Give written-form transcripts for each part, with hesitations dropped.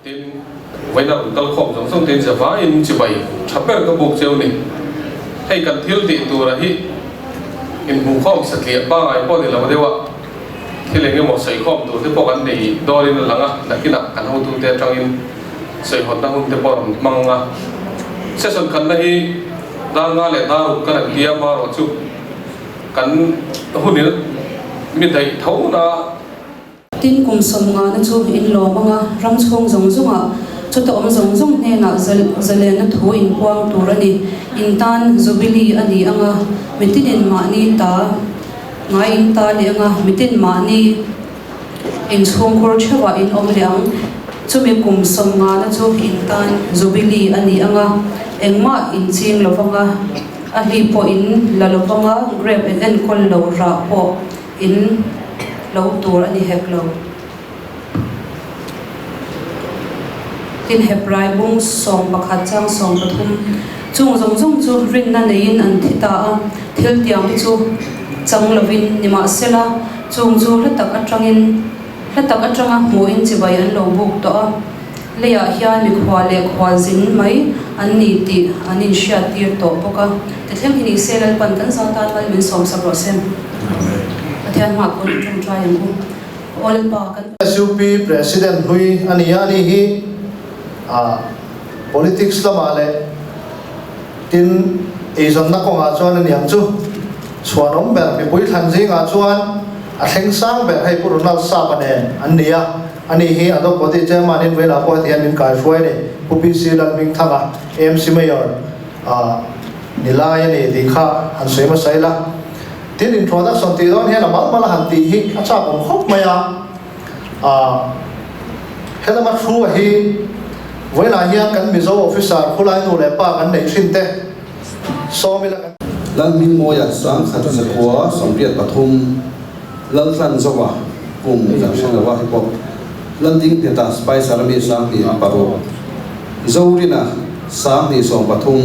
tin vậy nào tal khom giống song tin java in chỉ bảy chắp cái buộc treo này hay cần thiếu tiền tu ra hi in hùng khom sạch liệt ba ngày bao nhiêu là bao nhiêu khi lên cái một sợi khom tu thì bao anh để đo lên là ngã là cái nào cần hậu tu tiền trong in sợi hồn đang hùng thì bao mang ngã sẽ sân khẩn này đang ngã lệ ta cái này kia mà rồi chụp cần hồn này mình thấy thấu na tin cùng sầm ngã nó chu in lo bằng ngã rong chung giống giống à cho tụi giống giống nè na zalen nó thu in quang tu ra đi in tan zubili anh đi anh à mình tin in mà ni ta ngay in ta đi anh à mình tin mà ni in chung khổ chơi và in om liang cho mình cùng sầm ngã nó chu in tan zubili anh đi anh à em mà in chiang lo bằng ngã anh đi po in là lo bằng ngã grab and call lo ra po in lâu tour anh hẹp lâu tin hẹp rai bung song bạc hạt trang song bát thum chung giống giống chu rin na nein an thi ta thil tiang chu chang lovin nima sela chung chu la tak atanga moin chi bai an lo buk to leya hian mi khwa zin mai an ni ti an in sha tir to poka te thlem hi ni selal pan tan sa ta mal min som sa ro sem Athian ma kon chung try ang all pa kan SUP president hui ani hi politics la male tin izon na ko nga chuan ani ang chu chuanom ber mi pui than ji nga chuan a thleng sang ber hai purunal sa pane ania ani hi adok poti chairman in vela po hian min kai foi ne UPC lan ming thanga MC mayor nilai ni dikha an soima saila tin introduction ti don hian amal han ti hi acha kom khop maya helama thru hi voila hian kan mizo officer khulai nu le pa kan nei thin te so mi la lan min moya sang khat sa kwa somriat pathum lan tlan zowa kum junction lawa hi pop lan ding te ta spy salami sang ni paro zawrina sang ni som pathum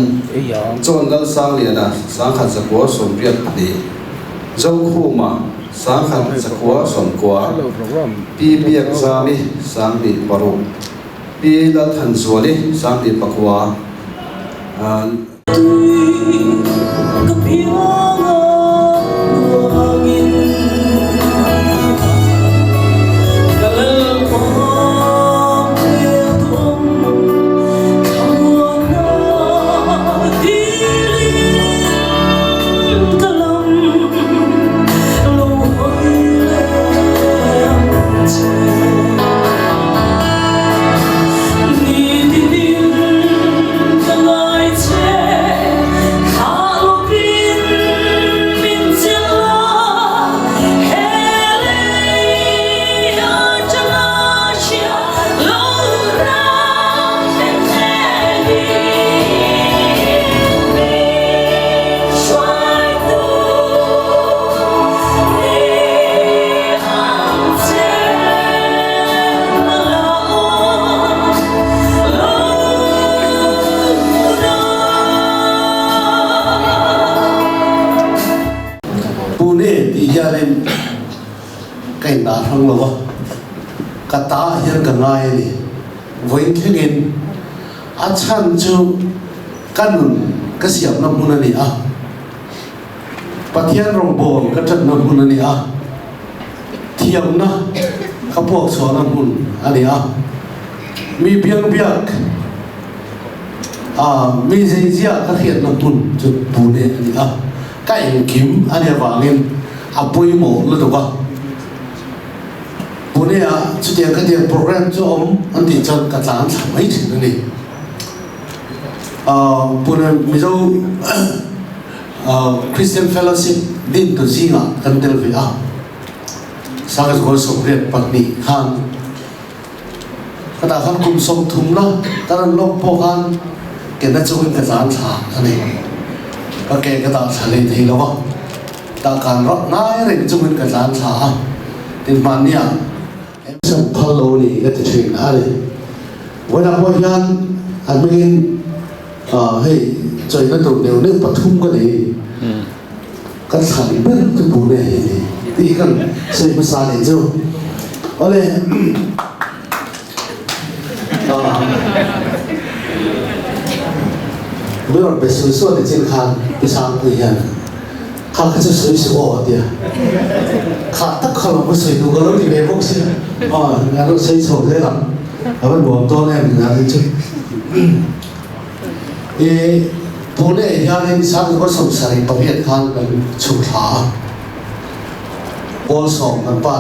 chon lan sang le na sang khat sa kwa somriat ni dâu khu mà sáng khăn sa kwa som kwa pi biak zami sang bi paro pi la than zuali sang bi pakwa cái nào không lo cả ta hiện cả ngày này với cái nghìn chan chu căn cái xiêm nó muốn này bắt hiện rong bồn cái chân nó muốn này thiềm nó cái bộ số nó muốn này mi biang biak mi dây dịa cái hiện nó muốn chụp Pune này cái anh kiếm anh em vàng em bôi mồ luôn được không? Pune chú tiền cái tiền program cho ông anh thì cho cả tháng mấy chuyện này. Pune bây giờ Christian Fellowship din từ gì ngã cầntel về sang cái gọi sông riết bạc nị han cái ta han cùng sông thùng đó ta đang lông po han cái nó cho cái tháng thả này cái ta thả lên thì nó không ta càng rót ngay rồi chúng mình cái gian thả tiền bàn nha em sẽ follow đi cái chuyện này với đặc biệt anh mình hey trời nó tụt đều nước bật thung cái này cái sản phẩm cái bộ này thì cần xây một sản để cho ở đây ไม่ว่าเป็นส่วนในจินคานไปสร้างตัวเองข้าก็จะสวยสวยเดียวข้าตักขลุ่มมาสวยดูก็รู้ที่เป็นพวกสิอ๋องานเราใช้โฉมได้หรอเอาเป็นหัวตัวแน่งานนี้จุดผู้เนี่ยยังเห็นสร้างก็สงสัยประเภทข้างกันชุกขาบอลสองกันป้า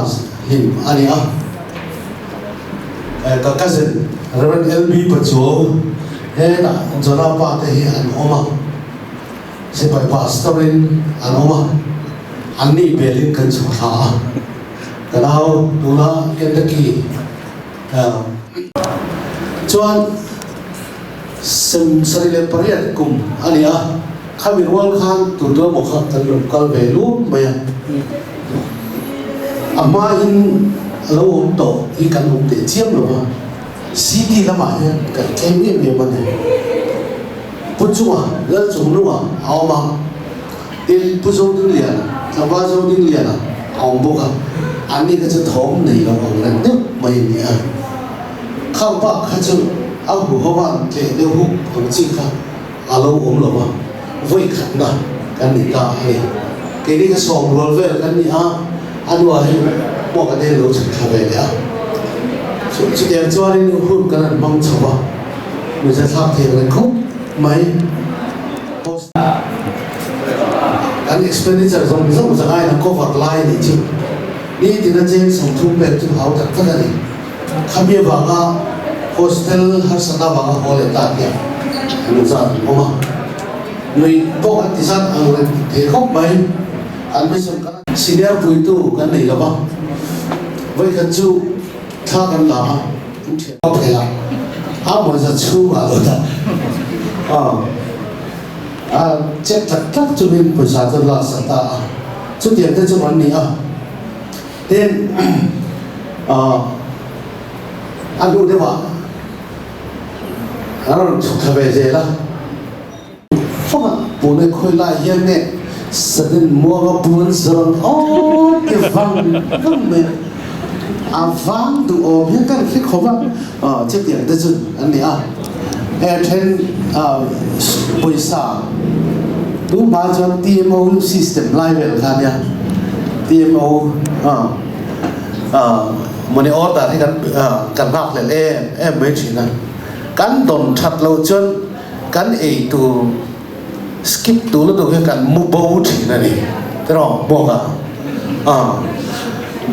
หินอันนี้ก็จะเรื่อง LB ปัจจุบันเฮ้ยนะจนเราป้าเที่ยนออกมาเสียไปป้าสตอรินอันออกมาอันนี้เบลินกันชุกขาแต่เราดูแลเคนตักกี้จวนสริเลปริยัตกุมอันนี้ข้ามีรู้ว่าข้างตัวบุคคลตลกกลเวลูไม่อามาอินเราอุ้มโตอีกันอุ้มเตะเจียมหรือว่าซีดีละมาเนี่ยกันแค่ไม่มีมันเนี่ยปุจจุบันแล้วจุ่มรู้ว่าเอามาดินปุจจุบันดิ้งเลียนชาวบ้านชาวดิ้งเลียนเอาบุกอันนี้ก็จะท้องในเราของนั่นเนี่ยไม่มีข้าวปากข้าจะเอาหัวบ้านเลี้ยงหูผมจริงครับอาเราอุ้มหรือว่าวิ่งขันนะกันนี่ตาเนี่ยแค่นี้ก็ส่งรถเวลกันนี่อันว่าให้บอกกันได้รู้สึกเข้าไปแล้วสุดที่อยากจะว่าเรื่องหุ้นกันนั้นมั่งชัวร์มันจะทำเทียงกันคุ้มไหมการ expenditure ตรงนี้ต้องจะง่ายนะก็ฝักไล่นี่จริงนี่ที่นั่นเองส่งทุนแบบที่เขาจัดกันนี่ขมิ้นบางโฮสเทลฮัสนาบางโฮเลตัดเนี่ยรู้จักมั้ยนุ้ยพวกที่สั่งเอาเงินเทคบไหมอันไม่สำคัญสิ่งที่เราพูดตู้กันนี่ละบ้างไว้กันจูถ้ากันละตุ้งเชื่อโอเคละมันจะชูมาแล้วนะเจ็บจักจุดนี้ภาษาตัวละสัตตาจุดเดียวแต่จุดวันนี้เด่นอันดูได้ว่าเราถูกทำไปเจละฟังปุ่นคุยไล่ยังเนี่ยสะดุดมัวกับปุ่นสรงโอ้ที่ฟังก็ไม่ฟังดูโอ้เพียงกันคิดเขาว่าเจ็บเดียวแต่จุดอันนี้แอร์เทนบริษัทดูมาจน TMO system ไล่เวลกันเนี่ย TMO มันในออเดอร์ที่กันรักเลยไม่ใช่นะกันโดนชัดเราจนกันตัวสกิปตัวแล้วตัวกันมูบบูที่นั่นนี่แต่เราบอก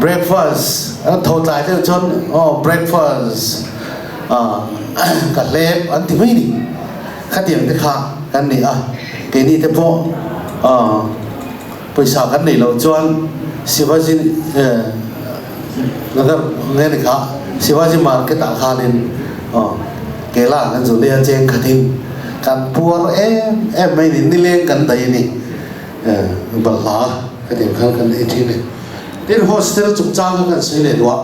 breakfast แล้วโทรใจที่จนbreakfast กันเล็บอันที่ไม่ดีข้าเตียงที่ข้ากันนี่เกนี่แต่พอไปสาวกันนี่เราจนสิว่าจิแล้วก็เงี้ยนี่ค่ะสิว่าจิมาร์เก็ตอาคารนี่เกล่ากันสุดเลี้ยงเจงขัดทิ้งกันปัวไม่นี่เลี้ยงกันได้นี่บัลลาก็เดี๋ยวเขากันไอ้ที่นี่เดี๋ยวโฮสเทลจุกจ้างกันสิเลยด้วย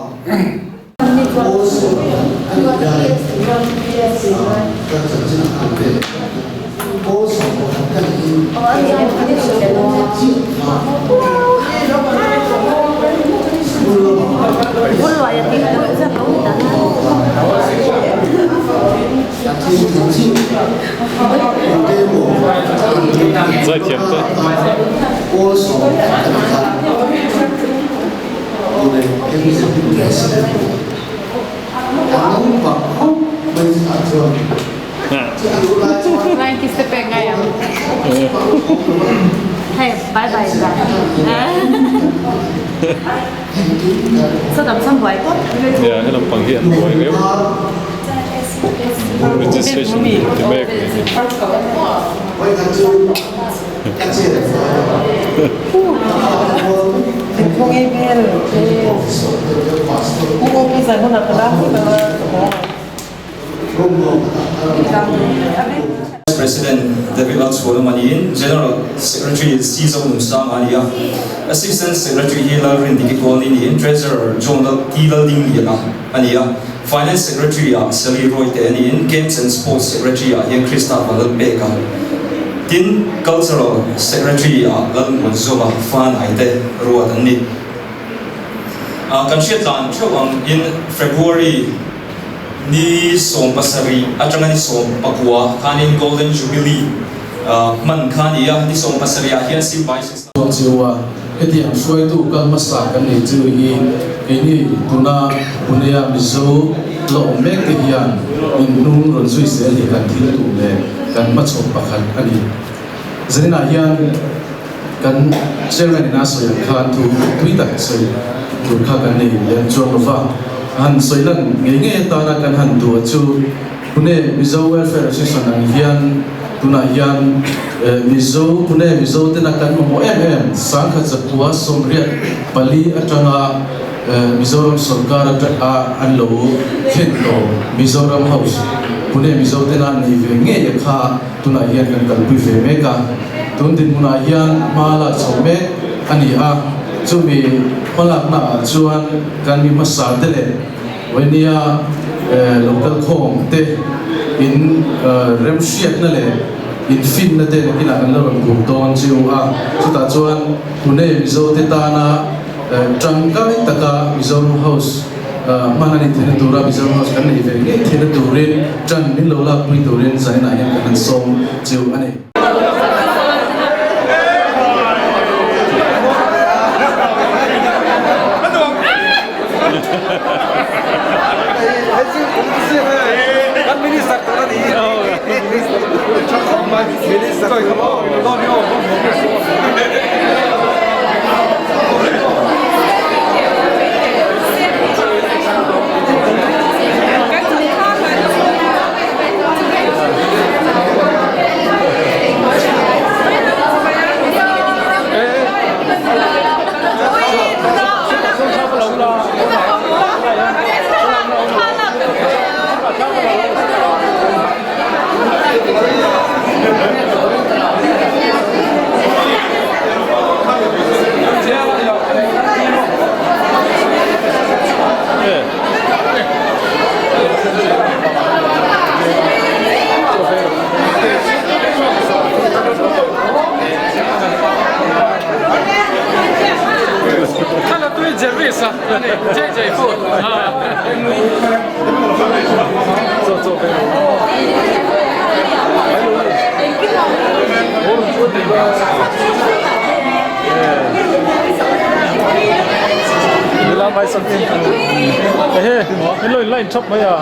再甜的。Lain kita pengen ya. Hey, bye bye kan. Sedang sampai kok. Ja, helemaal van hier. Mooi weer. Registration in Amerika. Kung email, kung bisa ko na pala President David Solomonian, General Secretary Caesar Musang Alia, Assistant Secretary Hila Rindiki Koni, Treasurer John Tila Dingiana Ania, Finance Secretary Sally Roy Tenian, Games and Sports Secretary Ian Christopher Beka, Tin Cultural Secretary Lan Munzoma Fan Aide Ruatani. Kanshiatlan Chawang in February ni som pasari atanga ni som pakua kanin golden jubilee man khania ni som pasari hian si bai Jiwa etiang suai tu kan masa kan ni jiwa ini tuna punya miso lo mek hian in nung ron sui se li kan thil tu le kan machok pakhat ani zena hian kan chairman na so khan tu twitter sei tu kha kan nei len chon va han soilan nge ta na kan han tu chu pune mizo welfare association ang hian tuna hian mizo pune mizo te na kan mo sang kha chapua somriat pali atanga mizoram sarkar an lo khen to mizoram house pune mizo te na nei ve nge kha tuna hian kan kal pi ve me ka tun din muna hian mala chome ani a chumi palak na chuan kan mi masa te le wenia local khom te in remshiat na le in fin na te kina kan lo ku don chiu a chuta chuan pune mizo te ta na tangkai taka mizoram house mana ni thena dura mizoram house kan ni ve nge thena durin tang ni lo la pui durin zaina yan kan som chiu ani Line chop mấy à?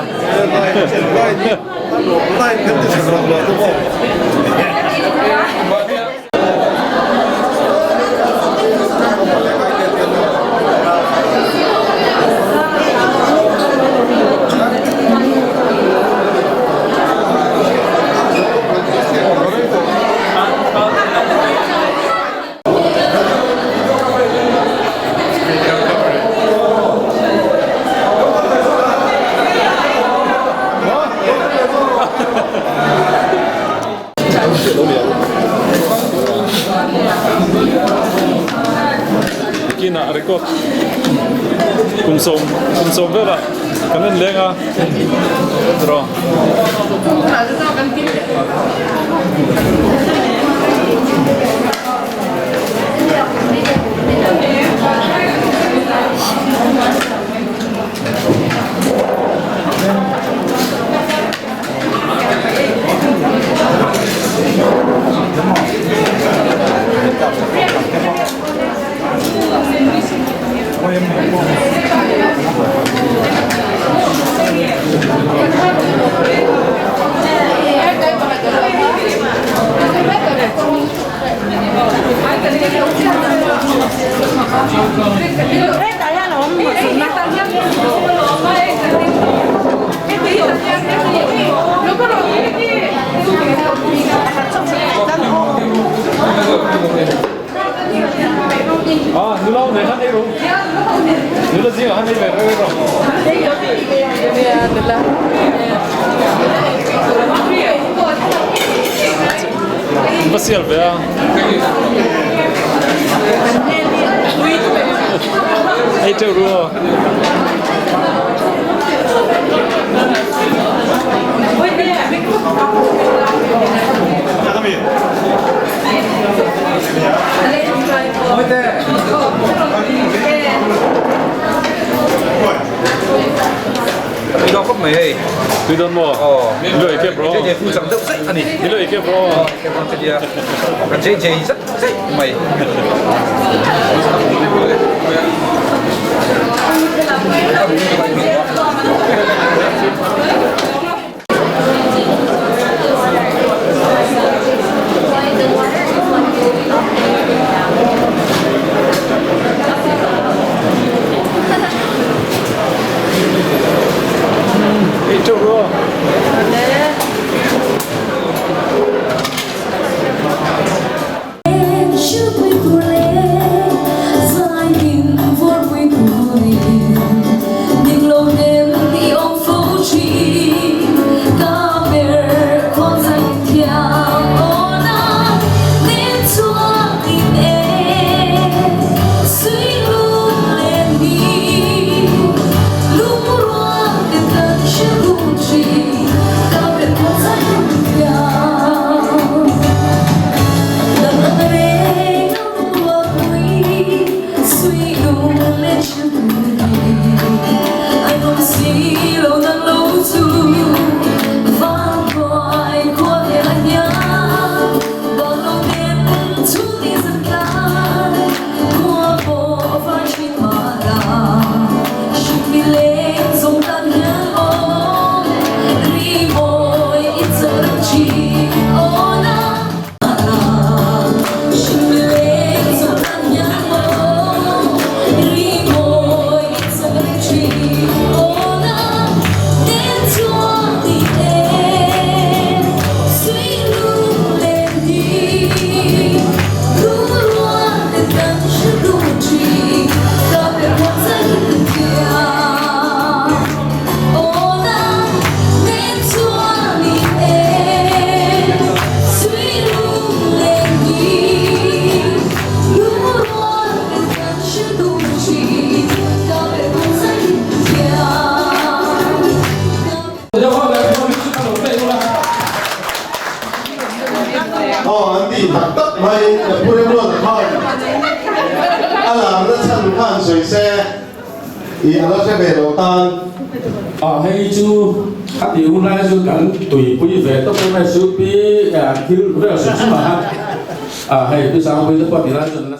Kina record kum som vera kanen lenga tro nulau này hát hay không? Nulau gì hát hay về rồi không? Basial về à? Hay chơi rùa. Đi đâu cấp mì We don't know. Lo ike bro. JJ phu sam deuh sai ani. Lo ike bro. Ke bang ke dia. JJ rất sai mày. Ito bro. Andy thật tất mày Pune luôn thôi. Làm nó chân phan sủi xe. Nó sẽ về đầu tan. Hay chú hát điều này chú cần tùy quý về tất cả mấy sự bị thiếu về sự chứ mà hay bây giờ bây giờ bắt đi ra chân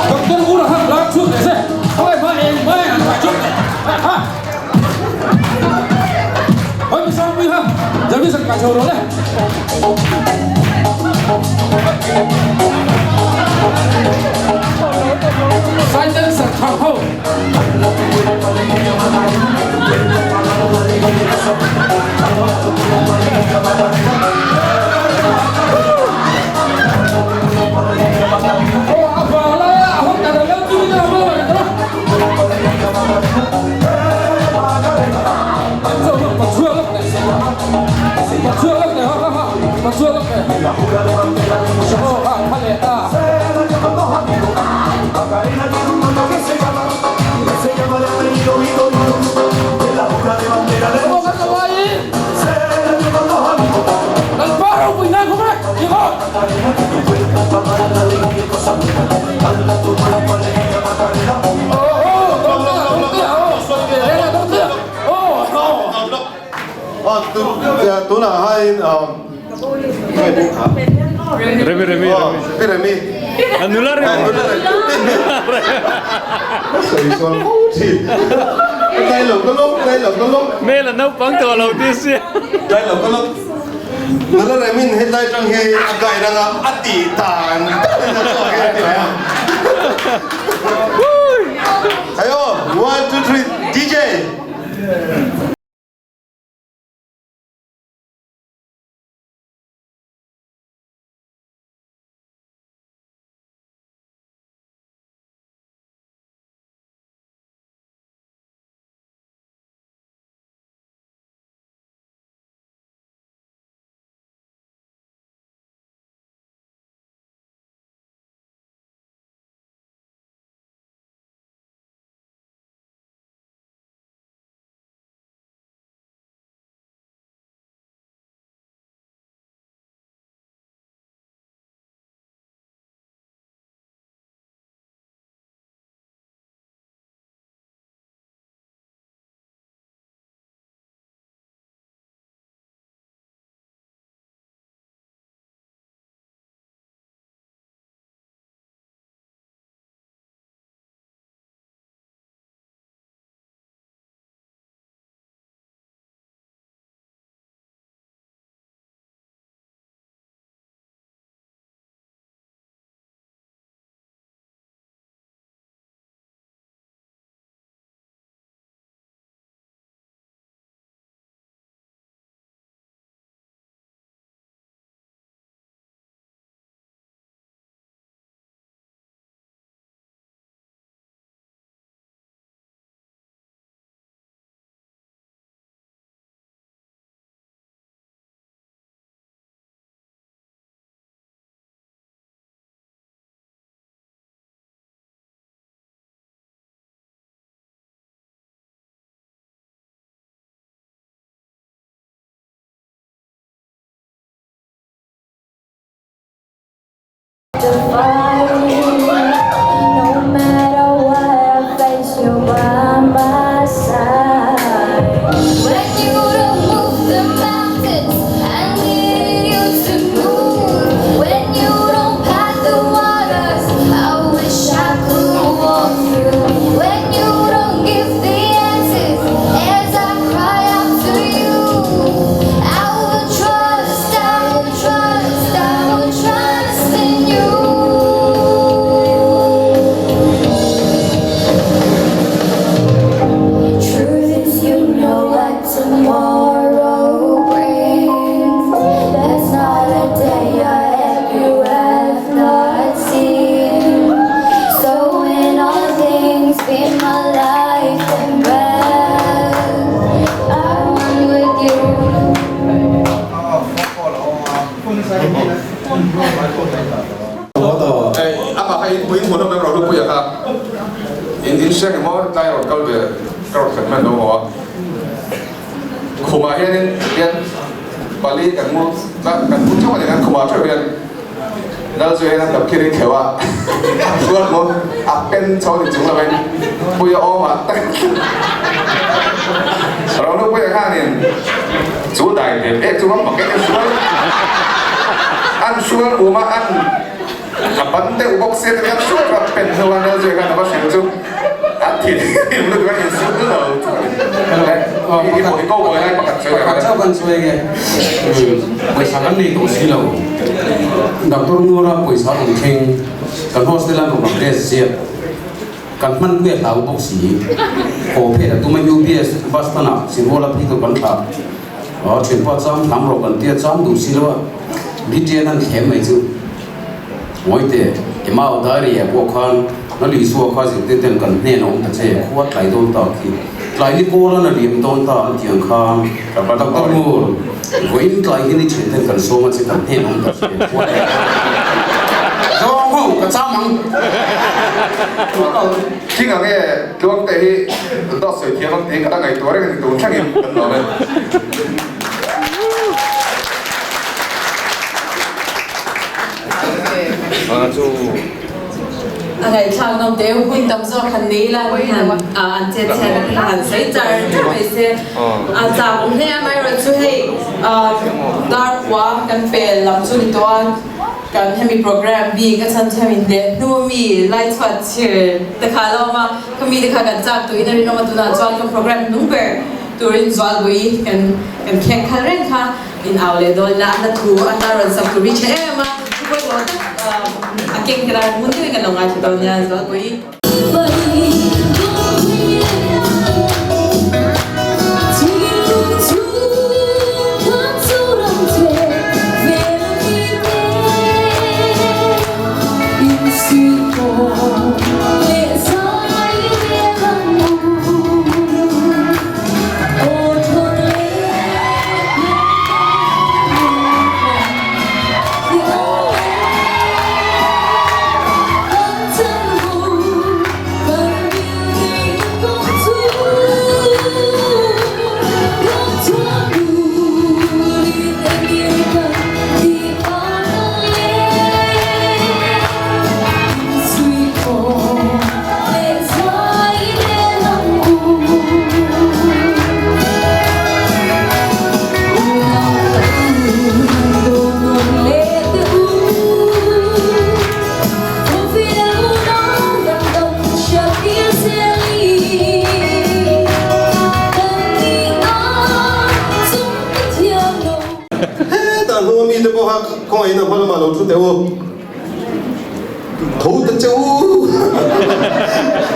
Còn tên cũng là hát lá chuột này xem. Thôi mà em mới ăn phải chuột này. Ha. Ôi bây giờ bây ha. Giờ bây giờ cả châu đó này. Sai chân sẵn thẳng hậu. Tú là hai Remi. Anula Remi. Đây là cái lúc. Mê là nấu bánh tổ đầu tiên xưa. Đây là cái lúc. Nó là mình hiện tại trong cái cái đang ăn tỉ tàn. Hey, 1, 2, 3, DJ. apa kayak buin mau nambah produk ya kak? Indonesia yang mau tayar kalau dia kalau kerja dong mau, kemarin yang balik kan mau kan cuma dengan kemarin yang lalu saya nak kiri kewa, suara mau apen cowok di jumlah lain, punya oma, orang tu punya kan yang sudah ini, cuma pakai suara, an suara oma an kapan teh ubok saya dengan suara pen hewan lalu saya kan apa sih tu, akhir menurut saya yang sudah lalu, ini kau boleh pakai suara, Kan sebagai pasangan ni kau silau. Doktor murah paisa mungkin kan hospital tu macam siap. Kan man gue tahu boksi. Kau pernah tu main UBS bas tanah siapa lagi tu kan tak. Cepat jam kamera kan tiap jam tu silau. Dia nanti hem itu. Moite emau dari ya bukan nanti suatu kali kita kan nenong terceh kuat lagi tu tak ki. Lagi ni pola nanti emton tak tiang kan. Doktor mur. Going lagi ni cerita kan so macam kan nenong terceh. Oh, kacamang. Kini ni tuan teh dos tiang teh kadang itu orang itu orang yang kenal. ngày sau năm tiêu huynh tâm do khăn ní là anh chết chết hẳn sẽ chờ cho mấy xe chào cũng thế mai rồi chú hay dar quá cần phải làm chú đi toán cần hay mi program vì cái chân cho mình để nu mi lại thoát chơi tất cả lo mà cái mi tất cả cần chắc tụi nó mà tụi nó chọn cái program đúng về tụi nó chọn với cần khen khá rèn khá in ảo lệ đôi là anh thu anh ta rồi sắp tụi mình chơi mà chúng tôi aking kira mungkin kan dong ngasih tahunya soal gue. Kau ini apa nama lo tu tahu? Tahu tak tahu?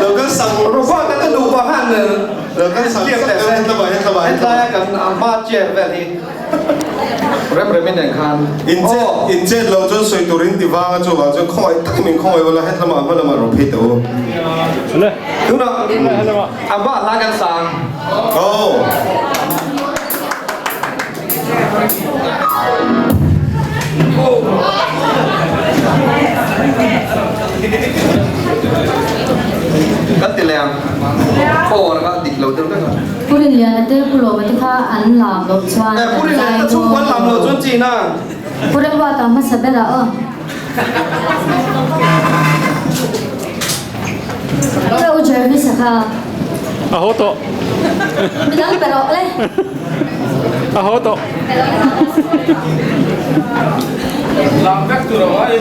Lalu sang rumah kita lupa kan? lalu sang lihat tak tahu Saya kan amat je berarti. Berapa yang kan? Injet lo tu soi turin di bawah tu bawah tu kau itu tak min kau itu lah het nama apa nama lo itu. Sudah. Tu nak? Apa lagan sang? Oh. Kan tilang. Oh, nak dik lo tu kan? Purin lian ada pulau mereka anlam lo cuan. Purin lian tu cuan lam lo cuan Cina. Purin buat apa sebab Pero ujar bisa ka. Aho to. Bilang pero le. Aho to. Làm các từ đầu ấy.